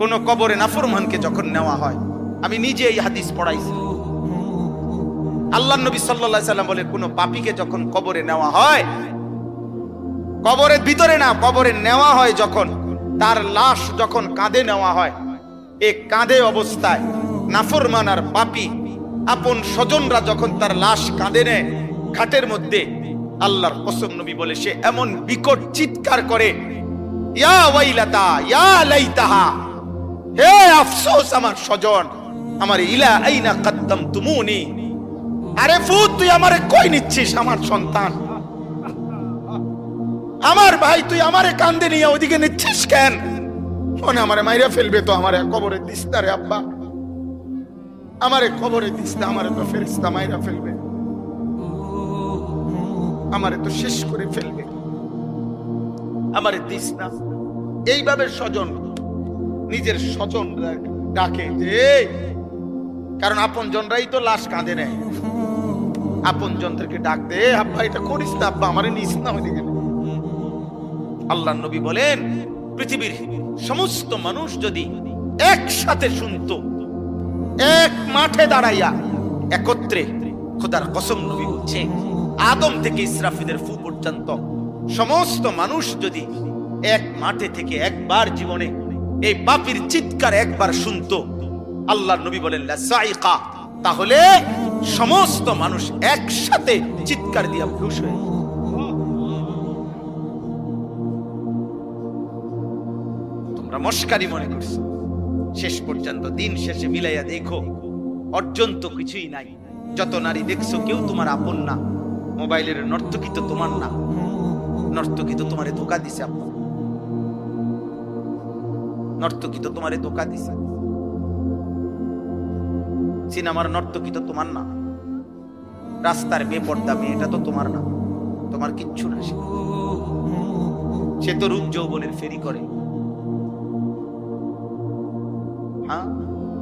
কোন কবরে নাফরমানকে যখন নেওয়া হয়, আমি নিজে এই হাদিস পড়াইছি, আল্লাহর নবী সাল্লাল্লাহু আলাইহি সাল্লাম বলে কোন পাপীকে যখন কবরে নেওয়া হয়, কবরের ভিতরে না, কবরে নেওয়া হয় যখন, তার লাশ যখন কাঁধে নেওয়া হয়, এই কাঁধে অবস্থায় নাফরমান আর পাপী আপন স্বজনরা যখন তার লাশ কাঁধে নেয় খাটের মধ্যে, আল্লাহর কসম নবী বলে সে এমন বিকট চিৎকার করে, ইয়া ওয়াইলাতা ইয়া লাইতাহা, হে আফসোস আমার স্বজন, আমার ইলা আইনা কদ্দামতুমুনি, আরে ফুত তুই আমারে কই নিচ্ছিস, আমার সন্তান, আমার ভাই তুই আমারে কান্দে নিয়ে ওদিকে নিচ্ছিস কেন? মনে আমারে মাইরা ফেলবে তো, আমারে কবরে দিস না রে আব্বা, আমারে কবরে দিস না, আমারে তো ফেরেশতা মাইরা ফেলবে, আমারে তো শেষ করে ফেলবে, আমারে দিস না। এইভাবে স্বজন নিজের স্বজন ডাকে যে, কারণ আপন জনরাই তো লাশ কাঁধে নেয়, আপন জনদেরকে ডাক দে, আব্বা এটা করিস না, আব্বা আমারে নিস না ওইদিকে। আল্লাহর নবী বলেন পৃথিবীর সমস্ত মানুষ যদি একসাথে শুনতো, এক মাঠে দাঁড়াইয়া একত্রে, খোদার কসম নবী বলছে আদম থেকে ইসরাফিলের ফু পর্যন্ত সমস্ত মানুষ যদি এক মাঠে থেকে একবার জীবনে এই পাপীর চিৎকার একবার শুনতো, আল্লাহর নবী বলেন লাসাইকা, তাহলে সমস্ত মানুষ একসাথে চিৎকার দিয়া বেহুশ হয়ে যেত। তোমরা মস্কারি মনে করছো, শেষ পর্যন্ত দিন শেষে মিলাইয়া দেখো অর্জন তো কিছুই নাই। যত নারী দেখছো কেউ তোমার আপন না, মোবাইলের নর্তকী তো তোমার না, নর্তকী তো তোমারে ধোকা দিছে, আপন নর্তকী তো তোমারে ধোকা দিছে, সিনেমার নর্তকী তো তোমার না, রাস্তার বেপর্দা মেয়েটা তো তোমার না, তোমার কিচ্ছু না, সে তো রূপ যৌবনের ফেরি করে। হ্যাঁ,